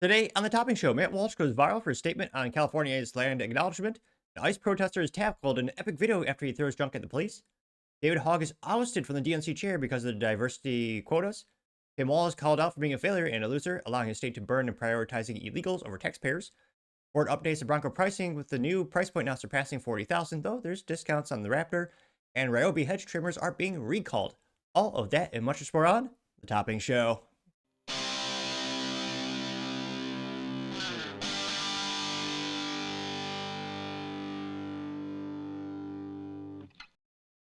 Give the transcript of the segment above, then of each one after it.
Today on the Topping Show, Matt Walsh goes viral for a statement on California's land acknowledgement. An ICE protester is tackled in an epic video after he throws junk at the police. David Hogg is ousted from the DNC Chair because of the diversity quotas. Walz is called out for being a failure and a loser, allowing his state to burn and prioritizing illegals over taxpayers. Ford updates the Bronco pricing with the new price point now surpassing 40,000, though there's discounts on the Raptor, and Ryobi hedge trimmers are being recalled. All of that and much more on the Topping Show.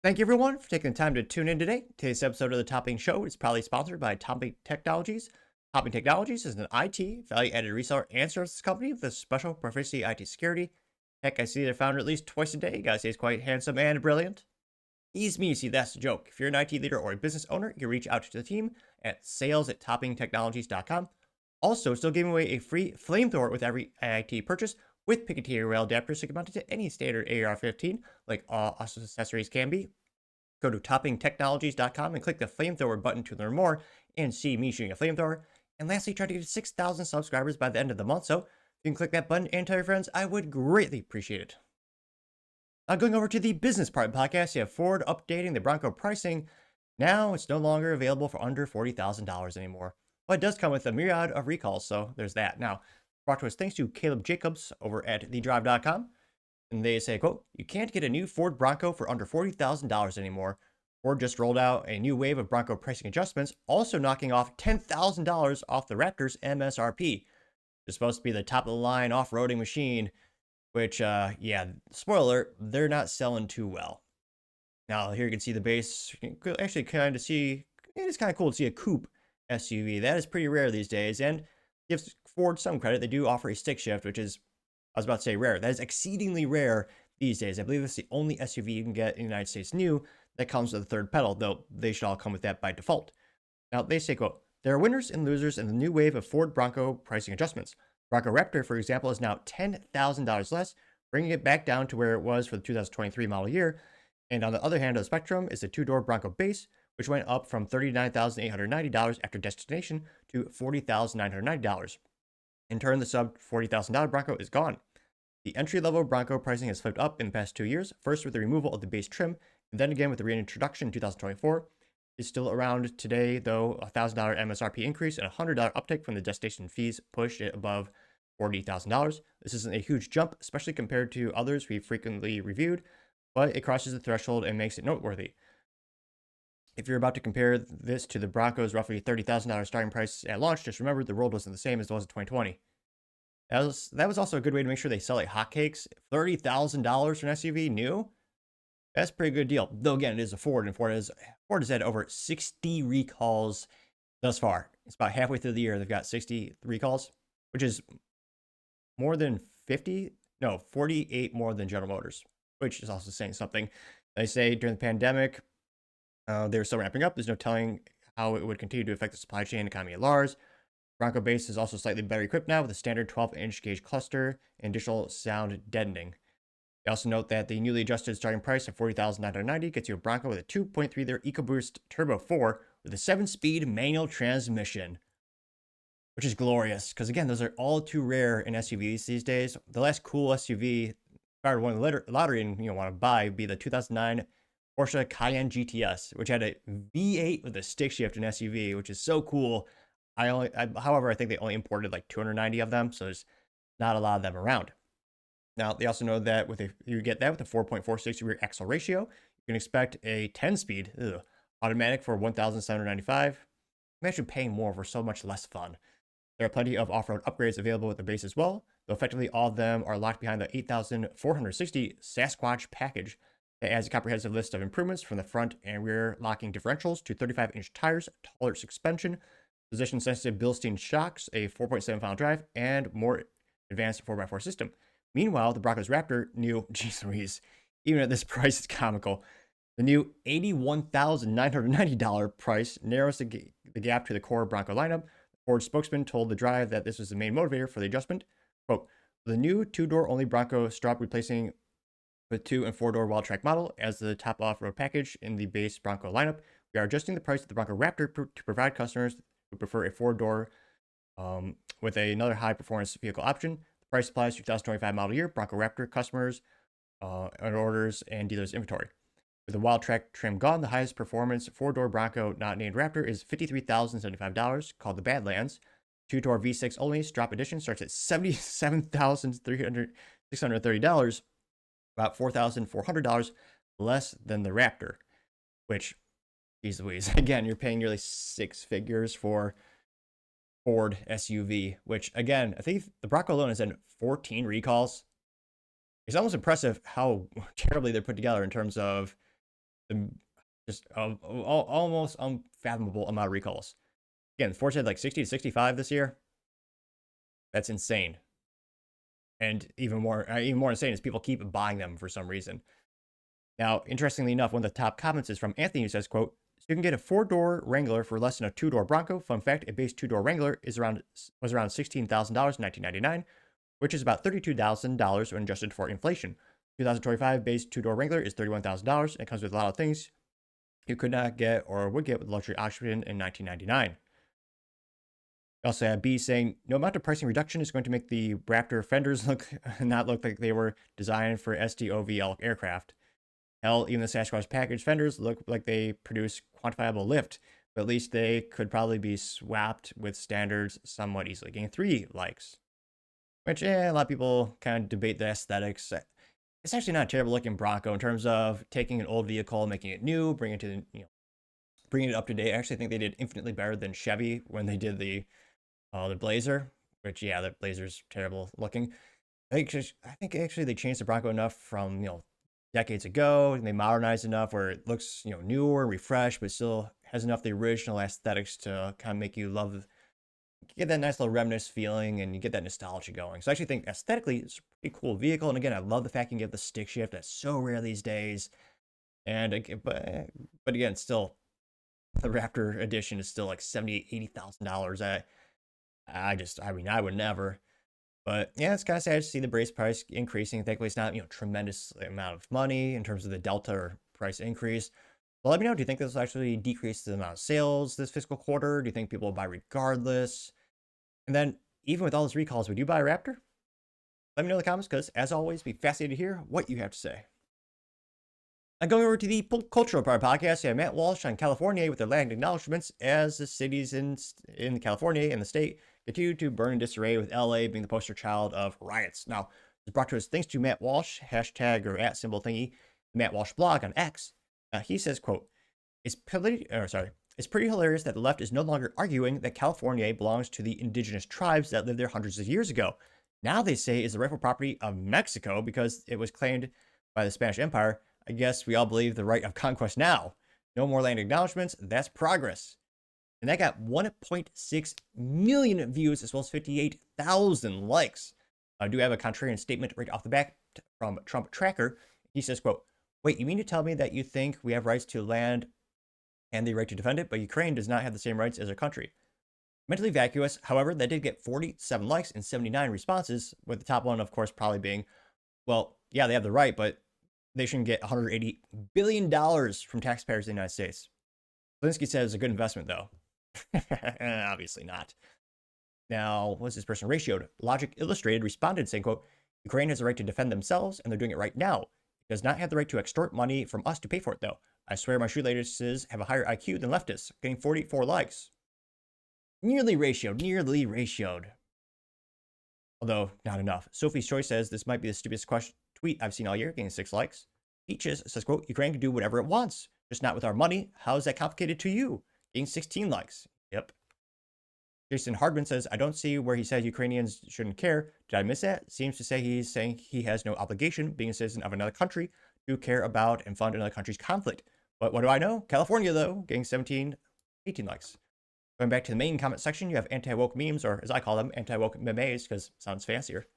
Thank you, everyone, for taking the time to tune in today. Today's episode of the Topping Show is proudly sponsored by Topping Technologies. Topping Technologies is an IT value-added reseller and services company with a special proficiency IT security. Heck, I see their founder at least twice a day. You guys say he's quite handsome and brilliant. Ease me, see, that's the joke. If you're an IT leader or a business owner, you can reach out to the team at sales@toppingtechnologies.com. Also, still giving away a free flamethrower with every IT purchase with Picatinny rail adapters so you can mount it to any standard AR-15, like all accessories can be. Go to toppingtechnologies.com and click the flamethrower button to learn more and see me shooting a flamethrower. And lastly, try to get 6,000 subscribers by the end of the month, so if you can click that button and tell your friends, I would greatly appreciate it. Now, going over to the business part of the podcast, you have Ford updating the Bronco pricing. Now it's no longer available for under $40,000 anymore. But it does come with a myriad of recalls, so there's that. Now, brought to us thanks to Caleb Jacobs over at thedrive.com. And they say, quote, "You can't get a new Ford Bronco for under $40,000 anymore. Ford just rolled out a new wave of Bronco pricing adjustments, also knocking off $10,000 off the Raptor's MSRP. It's supposed to be the top-of-the-line off-roading machine, which, yeah, spoiler, they're not selling too well. Now, here you can see the base. You can actually kind of see, it is kind of cool to see a coupe SUV. That is pretty rare these days, and gives Ford some credit. They do offer a stick shift, which is, I was about to say rare. That is exceedingly rare these days. I believe it's the only SUV you can get in the United States new that comes with a third pedal, though they should all come with that by default. Now, they say, quote, "There are winners and losers in the new wave of Ford Bronco pricing adjustments. Bronco Raptor, for example, is now $10,000 less, bringing it back down to where it was for the 2023 model year. And on the other hand of the spectrum is the two-door Bronco base, which went up from $39,890 after destination to $40,990. In turn, the sub $40,000 Bronco is gone. The entry-level Bronco pricing has flipped up in the past 2 years, first with the removal of the base trim, and then again with the reintroduction in 2024. It's still around today, though, a $1,000 MSRP increase and a $100 uptick from the destination fees pushed it above $40,000. This isn't a huge jump, especially compared to others we've frequently reviewed, but it crosses the threshold and makes it noteworthy. If you're about to compare this to the Bronco's roughly $30,000 starting price at launch, just remember the world wasn't the same as it was in 2020. That was also a good way to make sure they sell like hotcakes. $30,000 for an SUV new? That's a pretty good deal. Though again, it is a Ford, and Ford has had over 60 recalls thus far. It's about halfway through the year, they've got 60 recalls, which is more than 48 more than General Motors, which is also saying something. They say during the pandemic, they were still ramping up. There's no telling how it would continue to affect the supply chain economy at large. Bronco base is also slightly better equipped now with a standard 12-inch gauge cluster and additional sound deadening. They also note that the newly adjusted starting price of $40,990 gets you a Bronco with a 2.3-liter EcoBoost Turbo 4 with a 7-speed manual transmission, which is glorious because, again, those are all too rare in SUVs these days. The last cool SUV, if I were to win the lottery and want to buy, would be the 2009 Porsche Cayenne GTS, which had a V8 with a stick shift in SUV, which is so cool. However, I think they only imported like 290 of them, so there's not a lot of them around. Now, they also know that you get that with a 4.46 rear axle ratio, you can expect a 10-speed automatic for $1,795. Imagine paying more for so much less fun. There are plenty of off-road upgrades available with the base as well, though effectively all of them are locked behind the 8,460 Sasquatch package that adds a comprehensive list of improvements from the front and rear locking differentials to 35-inch tires, taller suspension, position-sensitive Bilstein shocks, a 4.7 drive, and more advanced 4x4 system. Meanwhile, the Bronco's Raptor new, geez Louise, even at this price, it's comical. The new $81,990 price narrows the gap to the core Bronco lineup. Ford spokesman told The Drive that this was the main motivator for the adjustment. Quote, "The new two-door only Bronco strap replacing the 2- and 4-door wall-track model as the top off-road package in the base Bronco lineup. We are adjusting the price of the Bronco Raptor to provide customers who prefer a 4-door With another high-performance vehicle option. The price applies to 2025 model year Bronco Raptor customers, and orders, and dealers' inventory. With the wild track trim gone, the highest performance four-door Bronco not named Raptor is $53,075, called the Badlands. Two-door V6 only, strap edition, starts at $77,630, about $4,400 less than the Raptor, which, geez Louise, again, you're paying nearly six figures for Ford SUV, which, again, I think the Bronco alone has had 14 recalls. It's almost impressive how terribly they're put together in terms of the just almost unfathomable amount of recalls. Again, Ford said like 60 to 65 this year. That's insane. And even more insane is people keep buying them for some reason. Now, interestingly enough, one of the top comments is from Anthony, who says, quote, "So you can get a four-door Wrangler for less than a two-door Bronco. Fun fact, a base two-door Wrangler was around $16,000 in 1999, which is about $32,000 when adjusted for inflation. 2025 base two-door Wrangler is $31,000, and it comes with a lot of things you could not get or would get with luxury option in 1999. We also have B saying, no amount of pricing reduction is going to make the Raptor fenders not look like they were designed for STOVL aircraft. Hell, even the Sasquatch package fenders look like they produce quantifiable lift, but at least they could probably be swapped with standards somewhat easily, getting 3 likes. Which, a lot of people kind of debate the aesthetics. It's actually not a terrible looking Bronco in terms of taking an old vehicle, making it new, bringing it up to date. I actually think they did infinitely better than Chevy when they did the Blazer, which, yeah, the Blazer's terrible looking. I think actually they changed the Bronco enough from, decades ago, and they modernized enough where it looks, newer, refreshed, but still has enough of the original aesthetics to kind of make you get that nice little reminiscent feeling, and you get that nostalgia going. So I actually think aesthetically it's a pretty cool vehicle. And again, I love the fact you can get the stick shift. That's so rare these days. And but again, still the Raptor edition is still like $70,000-$80,000. I would never. But yeah, it's kind of sad to see the base price increasing. Thankfully, it's not tremendous amount of money in terms of the delta or price increase. Well, let me know. Do you think this will actually decrease the amount of sales this fiscal quarter? Do you think people will buy regardless? And then, even with all those recalls, would you buy a Raptor? Let me know in the comments, because as always, be fascinated to hear what you have to say. Now, going over to the cultural part of the podcast, yeah, Matt Walsh on California with their land acknowledgements as the cities in California and the state continue to burn in disarray, with LA being the poster child of riots. Now, this brought to us thanks to Matt Walsh, hashtag or @ symbol thingy, the Matt Walsh blog on X. He says, quote, it's pretty hilarious that the left is no longer arguing that California belongs to the indigenous tribes that lived there hundreds of years ago. Now they say it's the rightful property of Mexico because it was claimed by the Spanish Empire. I guess we all believe the right of conquest now. No more land acknowledgements. That's progress. And that got 1.6 million views as well as 58,000 likes. I do have a contrarian statement right off the bat from Trump Tracker. He says, quote, wait, you mean to tell me that you think we have rights to land and the right to defend it, but Ukraine does not have the same rights as our country? Mentally vacuous. However, that did get 47 likes and 79 responses, with the top one, of course, probably being, well, yeah, they have the right, but they shouldn't get $180 billion from taxpayers in the United States. Zelensky says it's a good investment, though. Obviously not. Now, what's this person ratioed? Logic Illustrated responded saying, quote, Ukraine has the right to defend themselves, and they're doing it right now. It does not have the right to extort money from us to pay for it, though. I swear my shoelaces have a higher IQ than leftists, getting 44 likes. Nearly ratioed. Although, not enough. Sophie's Choice says this might be the stupidest tweet I've seen all year, getting 6 likes. Peaches says, quote, Ukraine can do whatever it wants, just not with our money. How is that complicated to you? Getting 16 likes. Yep. Jason Hardman says, I don't see where he said Ukrainians shouldn't care. Did I miss that? Seems to say he's saying he has no obligation, being a citizen of another country, to care about and fund another country's conflict. But what do I know? California, though, getting 18 likes. Going back to the main comment section, you have anti-woke memes, or as I call them, anti-woke memes, because it sounds fancier.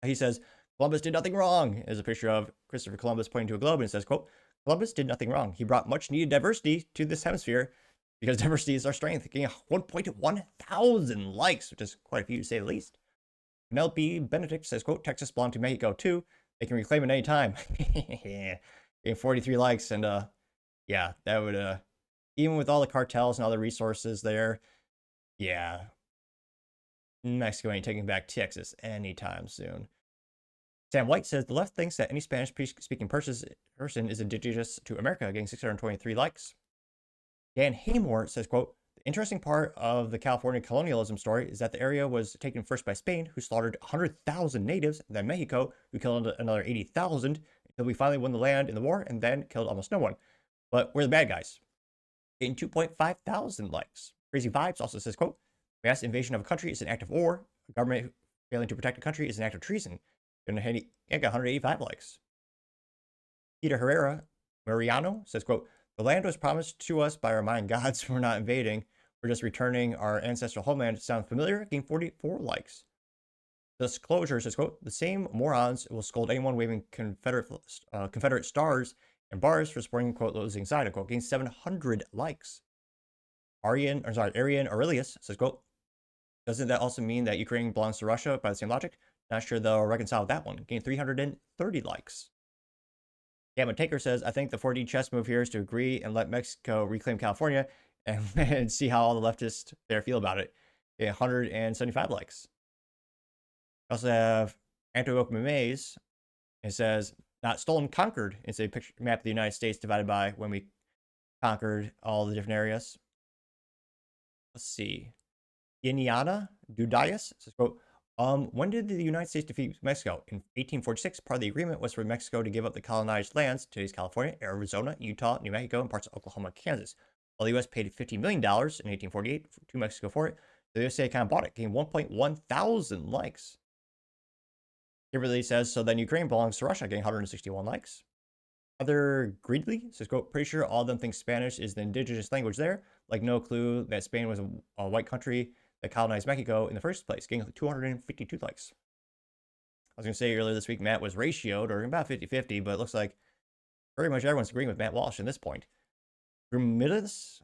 He says, Columbus did nothing wrong. There's a picture of Christopher Columbus pointing to a globe, and it says, quote, Columbus did nothing wrong. He brought much needed diversity to this hemisphere, because diversity is our strength, getting 1.1 thousand likes, which is quite a few to say the least. Penelope Benedict says, quote, Texas belonged to Mexico too. They can reclaim it anytime. Getting 43 likes, and yeah, that would even with all the cartels and all the resources there, yeah, Mexico ain't taking back Texas anytime soon. Sam White says the left thinks that any Spanish-speaking person is indigenous to America, getting 623 likes. Dan Haymore says, quote, the interesting part of the California colonialism story is that the area was taken first by Spain, who slaughtered 100,000 natives, then Mexico, who killed another 80,000, until we finally won the land in the war, and then killed almost no one. But we're the bad guys. Getting 2.5 thousand likes. Crazy Vibes also says, quote, mass invasion of a country is an act of war. A government failing to protect a country is an act of treason. Got 185 likes. Peter Herrera Mariano says, quote, the land was promised to us by our Mayan gods. We're not invading. We're just returning our ancestral homeland. Sound familiar? Getting 44 likes. Disclosure says, quote, the same morons will scold anyone waving Confederate stars and bars for supporting, quote, losing side, unquote, getting 700 likes. Arian Aurelius says, quote, doesn't that also mean that Ukraine belongs to Russia by the same logic? Not sure they'll reconcile that one. Getting 330 likes. Gamma Taker says, I think the 4D chess move here is to agree and let Mexico reclaim California and see how all the leftists there feel about it. 175 likes. We also have Anto Mays. It says, not stolen, conquered. It's a picture map of the United States divided by when we conquered all the different areas. Let's see. Iniana Dudayas says, quote, when did the United States defeat Mexico? In 1846, part of the agreement was for Mexico to give up the colonized lands, today's California, Arizona, Utah, New Mexico, and parts of Oklahoma and Kansas. While the U.S. paid $15 million in 1848 to Mexico for it, the USA kind of bought it, getting 1.1 thousand likes. Kimberly says, so then Ukraine belongs to Russia, getting 161 likes. Other Greedly says, quote, pretty sure all of them think Spanish is the indigenous language there. Like no clue that Spain was a white country that colonized Mexico in the first place, getting 252 likes. I was going to say earlier this week, Matt was ratioed, or about 50-50, but it looks like pretty much everyone's agreeing with Matt Walsh at this point. Vermilius,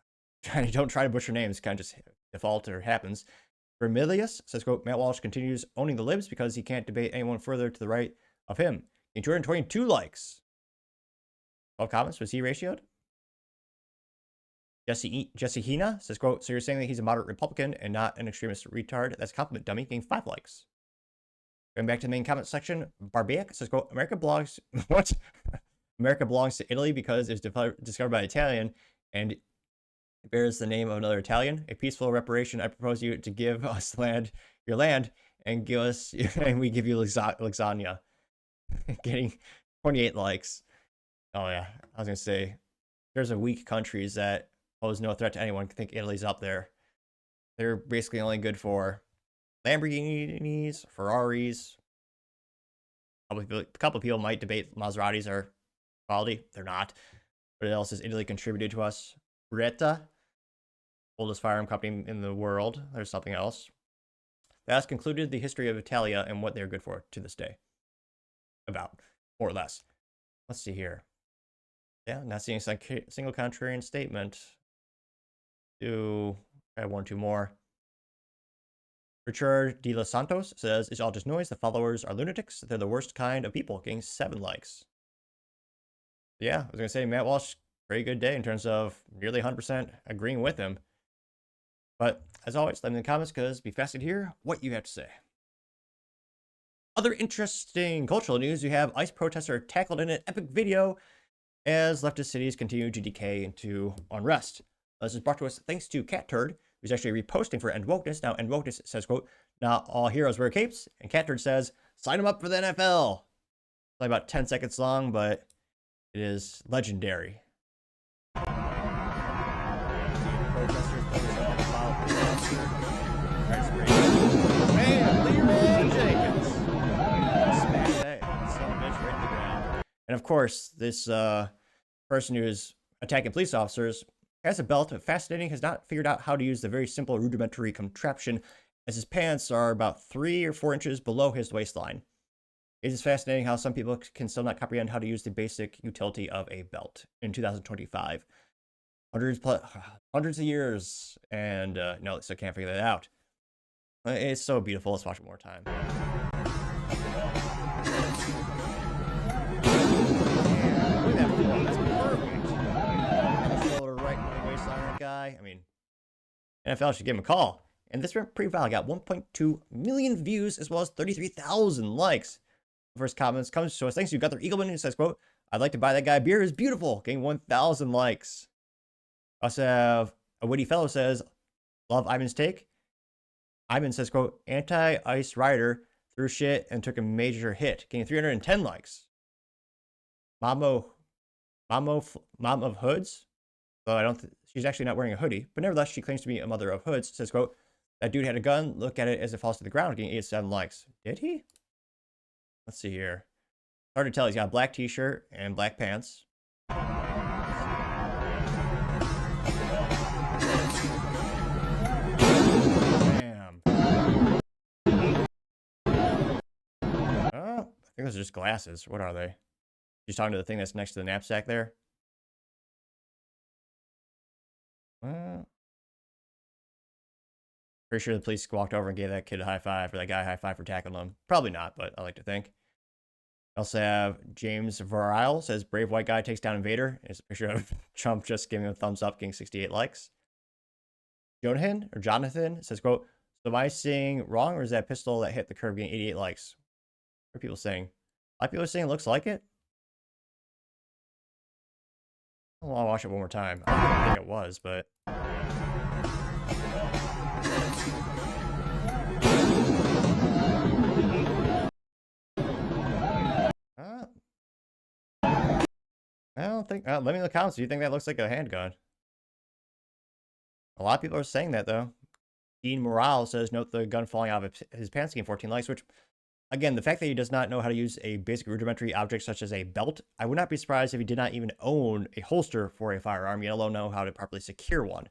don't try to butcher names, kind of just default or happens. Vermilius says, quote, Matt Walsh continues owning the libs because he can't debate anyone further to the right of him. 222 likes. 12 comments, was he ratioed? Jesse Hina says, quote, so you're saying that he's a moderate Republican and not an extremist retard? That's a compliment, dummy, getting 5 likes. Going back to the main comment section, Barbaic says, quote, America belongs, what? America belongs to Italy because it was discovered by an Italian and it bears the name of another Italian. A peaceful reparation, I propose you to give us your land, and give us, and we give you lasagna. Getting 28 likes. Oh yeah, I was going to say, there's a weak countries that pose no threat to anyone. I think Italy's up there. They're basically only good for Lamborghinis, Ferraris. A couple of people might debate Maseratis are quality. They're not. What else has Italy contributed to us? Beretta, oldest firearm company in the world. There's something else. That has concluded the history of Italia and what they're good for to this day. About, more or less. Let's see here. Yeah, not seeing a single contrarian statement. I have 1 or 2 more. Richard De Los Santos says, it's all just noise. The followers are lunatics. They're the worst kind of people, getting 7 likes. Yeah, I was going to say, Matt Walsh, very good day in terms of nearly 100% agreeing with him. But as always, let me in the comments because be fascinated to hear what you have to say. Other interesting cultural news, you have ICE protester tackled in an epic video as leftist cities continue to decay into unrest. This is brought to us thanks to Cat Turd, who's actually reposting for End Wokeness. Now, End Wokeness says, quote, not all heroes wear capes. And Cat Turd says, sign him up for the NFL. It's only about 10 seconds long, but it is legendary. And of course, this person who is attacking police officers has a belt, but fascinating, has not figured out how to use the very simple rudimentary contraption, as his pants are about 3 or 4 inches below his waistline. It is fascinating how some people can still not comprehend how to use the basic utility of a belt in 2025. Hundreds of years, and no, still can't figure that out. It's so beautiful. Let's watch it one more time. Look at that floor. That's perfect. Right on the waistline, that guy. I mean, NFL should give him a call. And this went pretty viral. Got 1.2 million views as well as 33,000 likes. The first comments comes to us thanks to Gunther Eagleman, who says, quote, "I'd like to buy that guy beer. Is beautiful." Getting 1,000 likes. Also have a witty fellow says, "Love Ivan's take." Ivan says, quote, "Anti-ice rider threw shit and took a major hit." Getting 310 likes. Mom of Hoods. Though I don't she's actually not wearing a hoodie, but nevertheless, she claims to be a mother of hoods. Says, quote, "That dude had a gun. Look at it as it falls to the ground." Getting 87 likes. Did he? Let's see here. Hard to tell. He's got a black t-shirt and black pants. Damn. I think those are just glasses. What are they? She's talking to the thing that's next to the knapsack there. Pretty sure the police walked over and gave that kid a high five, or that guy a high five for tackling him. Probably not, but I like to think. I also have James Virile says, "Brave white guy takes down invader." It's a picture of Trump just giving a thumbs up, getting 68 likes. Jonathan says, quote, "So am I seeing wrong, or is that pistol that hit the curb getting 88 likes?" What are people saying? A lot of people are saying it looks like it. I want to watch it one more time. I don't think it was, but... I don't think... let me know in the comments. Do you think that looks like a handgun? A lot of people are saying that, though. Dean Morale says, "Note the gun falling out of his pants," getting 14 likes, which... Again, the fact that he does not know how to use a basic rudimentary object such as a belt, I would not be surprised if he did not even own a holster for a firearm, yet alone know how to properly secure one.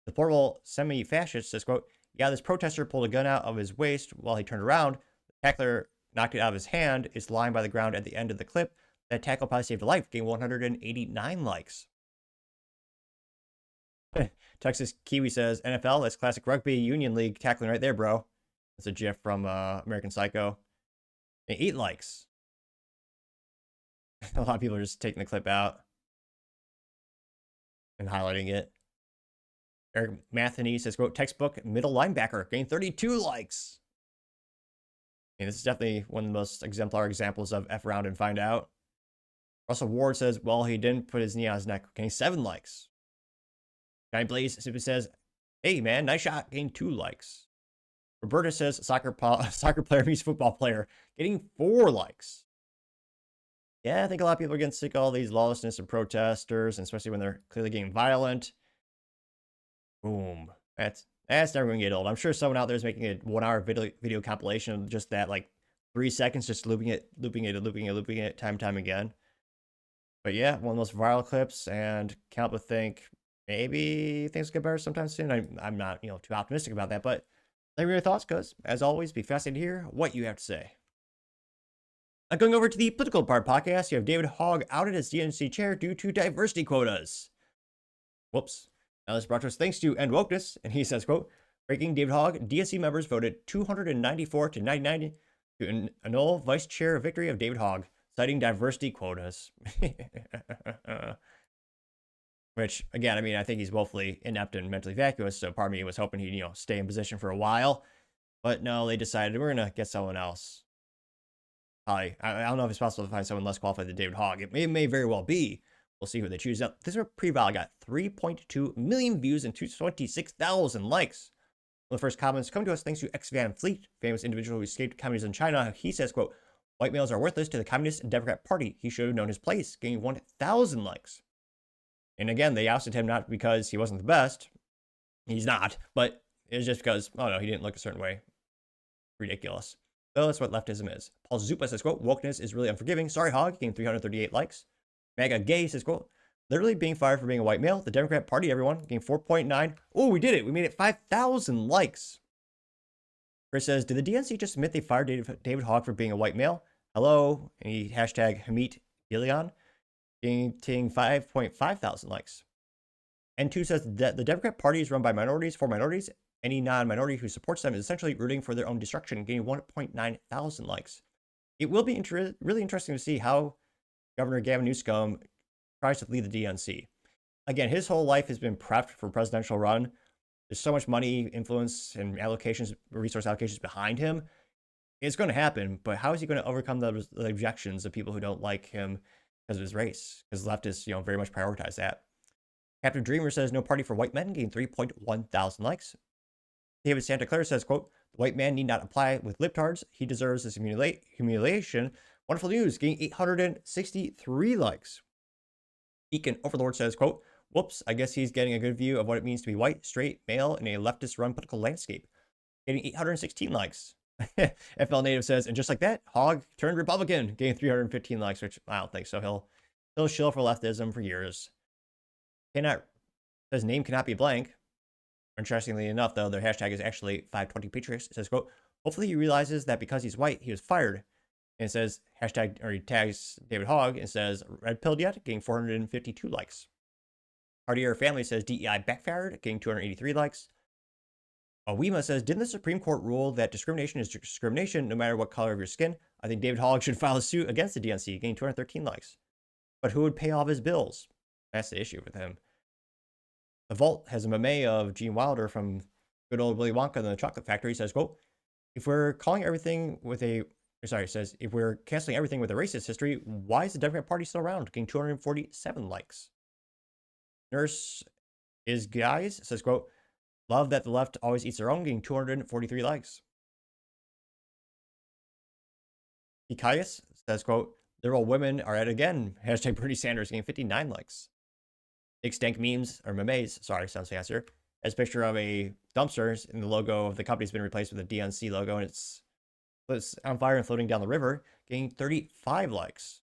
The portable semi-fascist says, quote, "Yeah, this protester pulled a gun out of his waist while he turned around. The tackler knocked it out of his hand. It's lying by the ground at the end of the clip. That tackle probably saved a life," getting 189 likes. Texas Kiwi says, "NFL, that's classic rugby union league tackling right there, bro." That's a gif from American Psycho. 8 likes. A lot of people are just taking the clip out and highlighting it. Eric Matheny says, quote, "Textbook middle linebacker," getting 32 likes. And this is definitely one of the most exemplary examples of F around and find out. Russell Ward says, "Well, he didn't put his knee on his neck," getting 7 likes. Guy Blaze simply says, "Hey man, nice shot," getting 2 likes. Roberta says, soccer player meets football player," getting 4 likes. Yeah, I think a lot of people are getting sick of all these lawlessness and protesters, and especially when they're clearly getting violent. Boom. That's never going to get old. I'm sure someone out there is making a 1-hour video compilation of just that, like 3 seconds, just looping it time and time again. But yeah, one of those viral clips, and can't help but think maybe things will get better sometime soon. I'm not, too optimistic about that, but let me know your thoughts, because, as always, be fascinated to hear what you have to say. Going over to the political part podcast, you have David Hogg outed as DNC chair due to diversity quotas. Whoops. Now this brought to us thanks to End Wokeness, and he says, quote, "Breaking David Hogg, DNC members voted 294 to 99 to annul vice chair victory of David Hogg, citing diversity quotas." Which, again, I mean, I think he's woefully inept and mentally vacuous, so part of me was hoping he'd, stay in position for a while. But no, they decided we're going to get someone else. I don't know if it's possible to find someone less qualified than David Hogg. It may very well be. We'll see who they choose. Now, this pre-val got 3.2 million views and 26,000 likes. One of the first comments come to us thanks to X Van Fleet, famous individual who escaped communism in China. He says, quote, "White males are worthless to the Communist and Democrat Party. He should have known his place," getting 1,000 likes. And again, they ousted him not because he wasn't the best. He's not, but it's just because, oh no, he didn't look a certain way. Ridiculous. Well, that's what leftism is. Paul Zupa says, quote, "Wokeness is really unforgiving. Sorry, Hogg," getting 338 likes. Mega Gay says, quote, "Literally being fired for being a white male. The Democrat Party, everyone," getting 4.9. Oh, we did it. We made it 5,000 likes. Chris says, "Did the DNC just admit they fired David Hogg for being a white male? Hello." And he hashtag Hamit Gillian, getting 5.5 thousand likes. N2 says that the Democrat Party is run by minorities for minorities. Any non-minority who supports them is essentially rooting for their own destruction, getting 1.9 thousand likes. It will be really interesting to see how Governor Gavin Newsom tries to lead the DNC. Again, his whole life has been prepped for presidential run. there's so much money, influence, and allocations, resource allocations behind him. It's going to happen, but how is he going to overcome the objections of people who don't like him because of his race? Because leftists, very much prioritize that. Captain Dreamer says, no party for white men, gained 3.1 thousand likes. David Santa Clara says, quote, the white man need not apply with libtards. He deserves this humiliation. Wonderful news, getting 863 likes. Beacon Overlord says, quote, whoops, I guess he's getting a good view of what it means to be white, straight, male in a leftist-run political landscape. Getting 816 likes. FL Native says, and just like that, Hogg turned Republican, getting 315 likes, which I don't think so. He'll shill for leftism for years. Says name cannot be blank. Interestingly enough, though, their hashtag is actually 520 Patriots. It says, quote, hopefully he realizes that because he's white, he was fired. And it says, hashtag, or he tags David Hogg and says, red pilled yet, getting 452 likes. Cartier Family says, DEI backfired, getting 283 likes. Awema says, didn't the Supreme Court rule that discrimination is discrimination no matter what color of your skin? I think David Hogg should file a suit against the DNC, getting 213 likes. But who would pay off his bills? That's the issue with him. The Vault has a meme of Gene Wilder from good old Willy Wonka and the Chocolate Factory. He says, quote, if we're canceling everything with a racist history, why is the Democrat Party still around? Getting 247 likes. Nurse is Guys says, quote, love that the left always eats their own, getting 243 likes. Hikayas says, quote, liberal women are at it again. Hashtag Bernie Sanders, getting 59 likes. Big Stank Memes, or memes, sorry, sounds faster, as a picture of a dumpster, and the logo of the company's been replaced with a DNC logo, and it's on fire and floating down the river, getting 35 likes.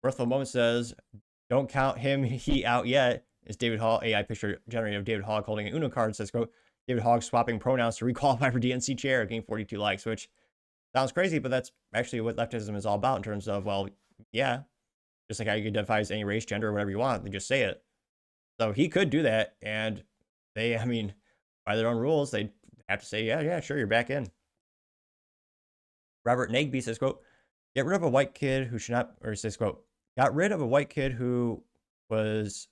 Worthful Moment says, don't count he out yet. It's David Hogg, AI picture generated of David Hogg holding an Uno card, says, quote, David Hogg swapping pronouns to requalify for DNC chair, getting 42 likes, which sounds crazy, but that's actually what leftism is all about in terms of, well, yeah, just like how you can identify as any race, gender, or whatever you want, they just say it. So he could do that, and they, by their own rules, they have to say, yeah, sure, you're back in. Robert Nagby says, quote, get rid of a white kid who should not, or says, quote, got rid of a white kid who was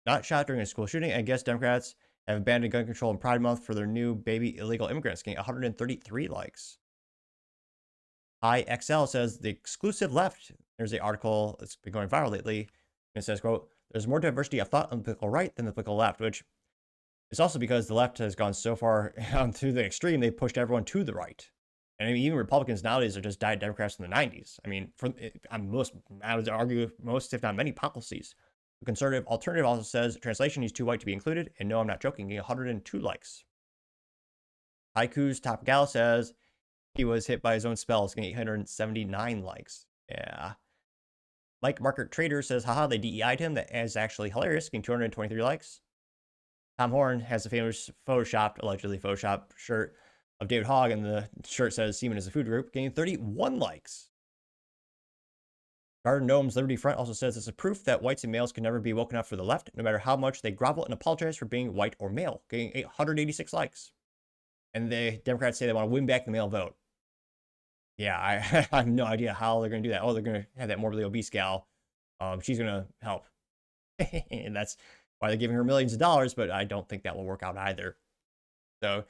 not shot during a school shooting. I guess Democrats have abandoned gun control in Pride Month for their new baby illegal immigrants, getting 133 likes. IXL says, the exclusive left, there's an article that's been going viral lately, and it says, quote, there's more diversity of thought on the political right than the political left, which is also because the left has gone so far to the extreme, they pushed everyone to the right. And even Republicans nowadays are just diet Democrats from the 90s. I would argue most, if not many, policies. The conservative alternative also says, translation, he's too white to be included. And no, I'm not joking, getting 102 likes. Haiku's Top Gal says, he was hit by his own spells, getting 879 likes. Yeah. Mike Market Trader says, haha, they DEI'd him. That is actually hilarious, getting 223 likes. Tom Horn has a famous allegedly photoshopped shirt of David Hogg, and the shirt says Seaman is a food group, getting 31 likes. Garden Gnome's Liberty Front also says it's a proof that whites and males can never be woken up for the left, no matter how much they grovel and apologize for being white or male, getting 886 likes. And the Democrats say they want to win back the male vote. Yeah, I have no idea how they're going to do that. Oh, they're going to have that morbidly obese gal. She's going to help. And that's why they're giving her millions of dollars, but I don't think that will work out either. So,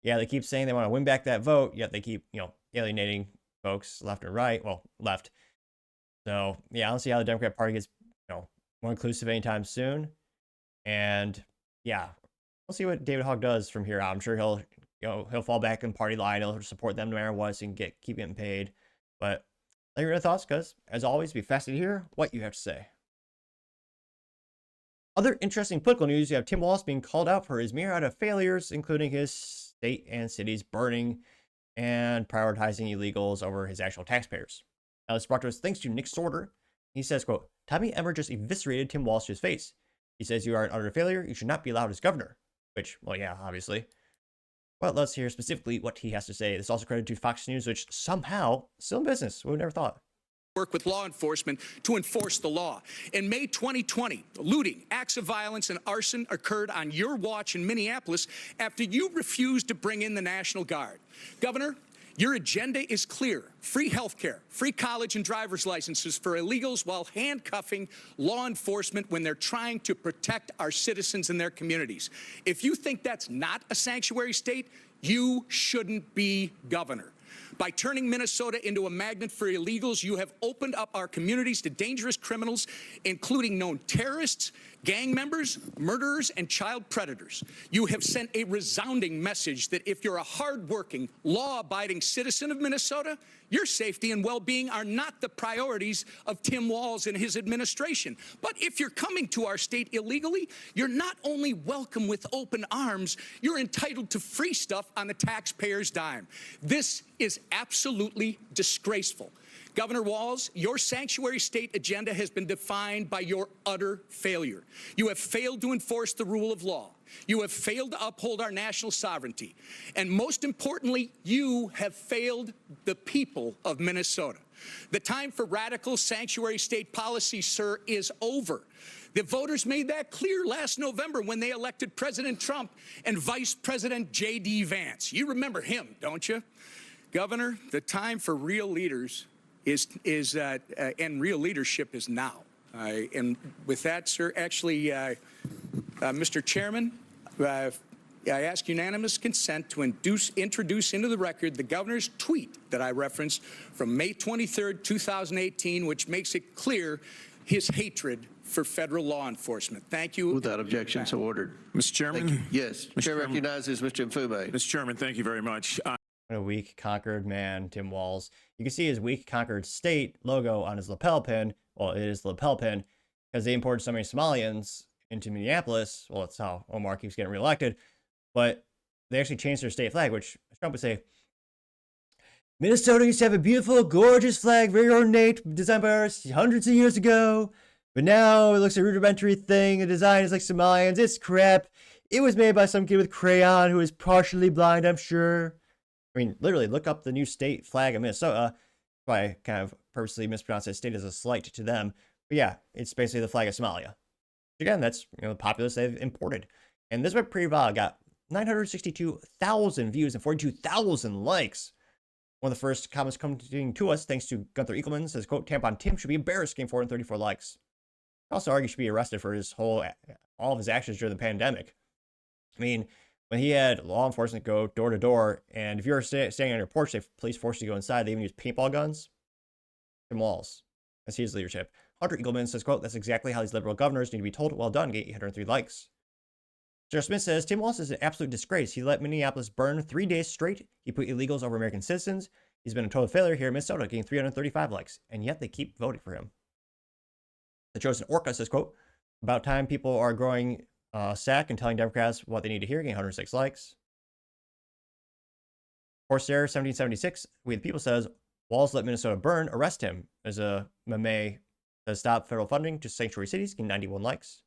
yeah, they keep saying they want to win back that vote, yet they keep, alienating folks left and right. Well, left. So, yeah, I don't see how the Democrat Party gets, more inclusive anytime soon. And, yeah, we'll see what David Hogg does from here out. I'm sure he'll fall back in party line. He'll support them no matter what, so he can keep getting paid. But let me know your thoughts, because, as always, be fascinated to hear what you have to say. Other interesting political news, you have Tim Walz being called out for his myriad of failures, including his state and cities burning and prioritizing illegals over his actual taxpayers. Now, this brought to us thanks to Nick Sorter. He says, quote, Tommy Emmer just eviscerated Tim Walz to his face. He says, you are an utter failure. You should not be allowed as governor. Which, well, yeah, obviously. But let's hear specifically what he has to say. This is also credited to Fox News, which somehow still in business. We would never thought. Work with law enforcement to enforce the law. In May 2020, looting, acts of violence, and arson occurred on your watch in Minneapolis after you refused to bring in the National Guard. Governor, Your agenda is clear: free health care, free college and driver's licenses for illegals, while handcuffing law enforcement when they're trying to protect our citizens and their communities. If you think that's not a sanctuary state, you shouldn't be governor. By turning Minnesota into a magnet for illegals, you have opened up our communities to dangerous criminals, including known terrorists, gang members, murderers, and child predators. You have sent a resounding message that if you're a hardworking, law-abiding citizen of Minnesota, your safety and well-being are not the priorities of Tim Walz and his administration. But if you're coming to our state illegally, you're not only welcome with open arms, you're entitled to free stuff on the taxpayer's dime. This is absolutely disgraceful. Governor Walz, your sanctuary state agenda has been defined by your utter failure. You have failed to enforce the rule of law. You have failed to uphold our national sovereignty. And most importantly, you have failed the people of Minnesota. The time for radical sanctuary state policy, sir, is over. The voters made that clear last November when they elected President Trump and Vice President J.D. Vance. You remember him, don't you? Governor, the time for real leaders and real leadership is now. And with that, sir, actually, Mr. Chairman, I ask unanimous consent to introduce into the record the governor's tweet that I referenced from May 23rd, 2018, which makes it clear his hatred for federal law enforcement. Thank you. Without objection, so ordered. Mr. Chairman? Yes. Chair recognizes Mr. Mfume. Mr. Chairman, thank you very much. What a weak, conquered man, Tim Walz. You can see his weak, conquered state logo on his lapel pin. Well, it is the lapel pin because they imported so many Somalians into Minneapolis. Well, that's how Omar keeps getting reelected. But they actually changed their state flag, which Trump would say, Minnesota used to have a beautiful, gorgeous flag, very ornate, designed by us hundreds of years ago. But now it looks like a rudimentary thing. The design is like Somalians. It's crap. It was made by some kid with crayon who is partially blind, I'm sure. I mean, literally, look up the new state flag of Minnesota. I kind of purposely mispronounced that state as a slight to them. But yeah, it's basically the flag of Somalia. Again, that's the populace they've imported. And this went pretty viral. Got 962,000 views and 42,000 likes. One of the first comments coming to us, thanks to Gunther Ekelman, says, quote, Tampon Tim should be embarrassed, getting 434 likes. I also argue he should be arrested for all of his actions during the pandemic. I mean, when he had law enforcement go door to door, and if you were standing on your porch, the police forced you to go inside. They even used paintball guns. Tim Walz. That's his leadership. Hunter Eagleman says, quote, that's exactly how these liberal governors need to be told. Well done, get 803 likes. Sarah Smith says, Tim Walz is an absolute disgrace. He let Minneapolis burn 3 days straight. He put illegals over American citizens. He's been a total failure here in Minnesota, getting 335 likes. And yet they keep voting for him. The Chosen Orca says, quote, about time people are growing sack and telling Democrats what they need to hear, getting 106 likes. Corsair 1776, We the People says, Walz let Minnesota burn, arrest him. As a meme says, stop federal funding to sanctuary cities, getting 91 likes.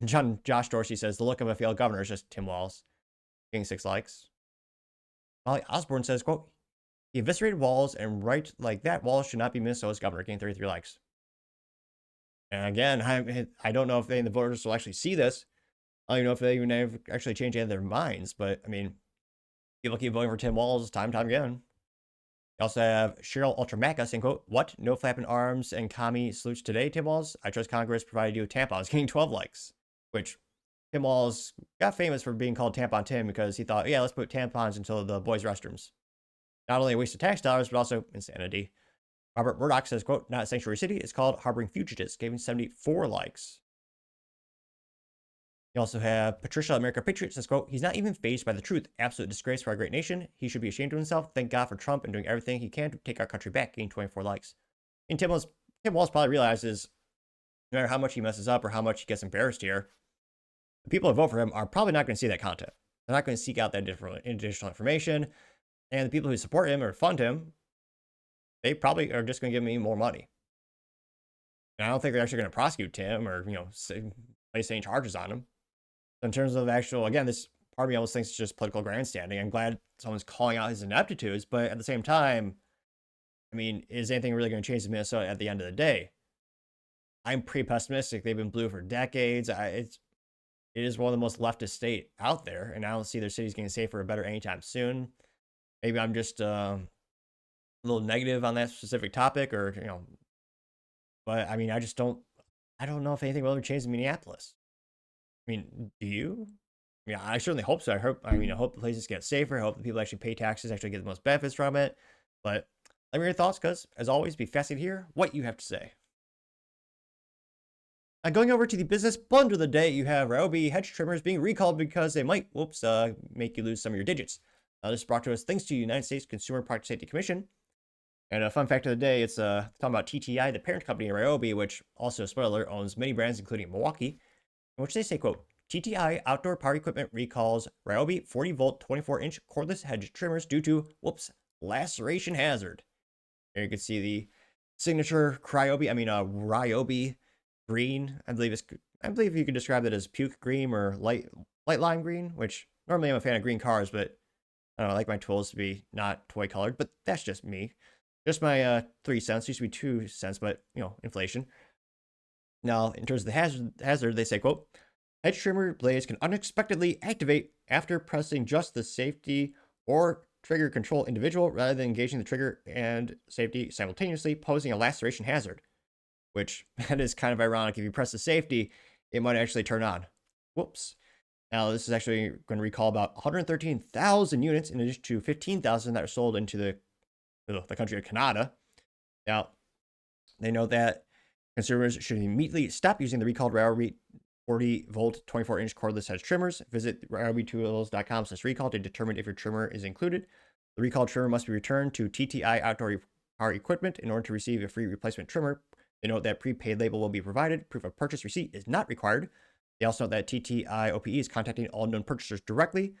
Josh Dorsey says, the look of a failed governor is just Tim Walz, getting 6 likes. Molly Osborne says, quote, he eviscerated Walz, and right like that, Walz should not be Minnesota's governor, getting 33 likes. And again, I don't know if the voters will actually see this. I don't even know if they even actually change any of their minds. But, I mean, people keep voting for Tim Walz time and time again. You also have Cheryl Ultramacca saying, quote, what? No flapping arms and commie salutes today, Tim Walz? I trust Congress provided you with tampons, getting 12 likes. Which, Tim Walz got famous for being called Tampon Tim because he thought, yeah, let's put tampons into the boys' restrooms. Not only a waste of tax dollars, but also insanity. Robert Murdoch says, quote, not a sanctuary city, it's called harboring fugitives, giving 74 likes. You also have Patricia America Patriot says, quote, he's not even fazed by the truth. Absolute disgrace for our great nation. He should be ashamed of himself. Thank God for Trump and doing everything he can to take our country back, getting 24 likes. And Tim Walz probably realizes no matter how much he messes up or how much he gets embarrassed here, the people who vote for him are probably not going to see that content. They're not going to seek out that additional information. And the people who support him or fund him, they probably are just going to give me more money. And I don't think they're actually going to prosecute Tim or, place any charges on him. So in terms of actual, again, this part of me almost thinks it's just political grandstanding. I'm glad someone's calling out his ineptitudes, but at the same time, I mean, is anything really going to change in Minnesota at the end of the day? I'm pretty pessimistic. They've been blue for decades. It is one of the most leftist state out there, and I don't see their cities getting safer or better anytime soon. maybe I'm just a little negative on that specific topic, or but I mean, I don't know if anything will ever change in Minneapolis. I mean, do you? Yeah, I certainly hope so. I hope the places get safer. I hope the people actually pay taxes, actually get the most benefits from it. But let me know your thoughts, because as always, be fascinated to hear what you have to say. Going over to the business blunder of the day, you have Ryobi hedge trimmers being recalled because they might, make you lose some of your digits. This is brought to us thanks to the United States Consumer Product Safety Commission. And a fun fact of the day, it's talking about TTI, the parent company of Ryobi, which also, spoiler alert, owns many brands, including Milwaukee, in which they say, quote, TTI Outdoor Power Equipment recalls Ryobi 40-volt 24-inch cordless hedge trimmers due to, laceration hazard. Here you can see the signature Ryobi green. I believe you could describe it as puke green or light lime green, which normally I'm a fan of green cars, but I don't know, I like my tools to be not toy colored, but that's just me. Just my 3 cents. Used to be 2 cents, but inflation. Now, in terms of the hazard, they say, quote, hedge trimmer blades can unexpectedly activate after pressing just the safety or trigger control individual rather than engaging the trigger and safety simultaneously, posing a laceration hazard. Which, that is kind of ironic. If you press the safety, it might actually turn on. Whoops. Now, this is actually going to recall about 113,000 units in addition to 15,000 that are sold into the country of Canada. Now, they note that consumers should immediately stop using the recalled Ryobi 40-volt 24-inch cordless hedge trimmers. Visit ryobitools.com/recall to determine if your trimmer is included. The recalled trimmer must be returned to TTI Outdoor Power Equipment in order to receive a free replacement trimmer. They note that prepaid label will be provided. Proof of purchase receipt is not required. They also note that TTI OPE is contacting all known purchasers directly.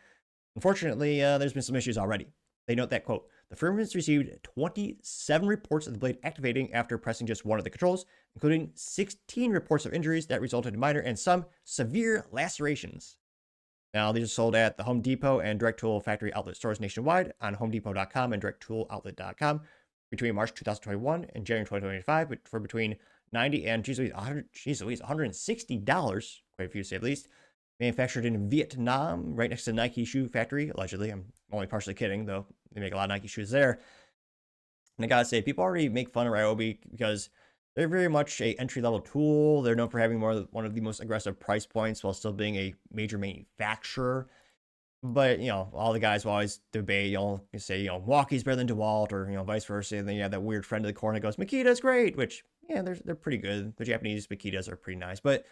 Unfortunately, there's been some issues already. They note that, quote, the firm has received 27 reports of the blade activating after pressing just one of the controls, including 16 reports of injuries that resulted in minor and some severe lacerations. Now, these are sold at the Home Depot and Direct Tool factory outlet stores nationwide on homedepot.com and directtooloutlet.com between March 2021 and January 2025, but for between $90 and $160, quite a few to say at least. Manufactured in Vietnam, right next to the Nike shoe factory, allegedly. I'm only partially kidding, though. They make a lot of Nike shoes there. And I gotta say, people already make fun of Ryobi because they're very much a entry-level tool. They're known for having one of the most aggressive price points while still being a major manufacturer. But, all the guys will always debate, say, Milwaukee's better than DeWalt, or, vice versa. And then you have that weird friend of the corner that goes, Makita's great, which, yeah, they're pretty good. The Japanese Makitas are pretty nice. But,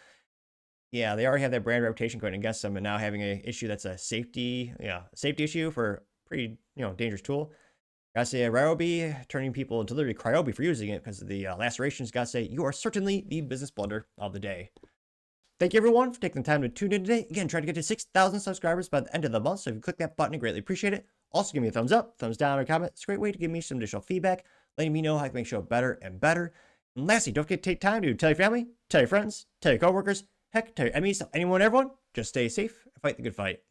yeah, they already have that brand reputation going against them, and now having an issue that's a safety issue for a pretty, dangerous tool. Gotta say, Ryobi turning people into literally Cryobi for using it because of the lacerations. Gotta say, you are certainly the business blunder of the day. Thank you, everyone, for taking the time to tune in today. Again, trying to get to 6,000 subscribers by the end of the month, so if you click that button, I greatly appreciate it. Also, give me a thumbs up, thumbs down, or a comment. It's a great way to give me some additional feedback, letting me know how I can make the show better and better. And lastly, don't forget to take time to tell your family, tell your friends, tell your coworkers, heck, tell your enemies, tell anyone, everyone. Just stay safe and fight the good fight.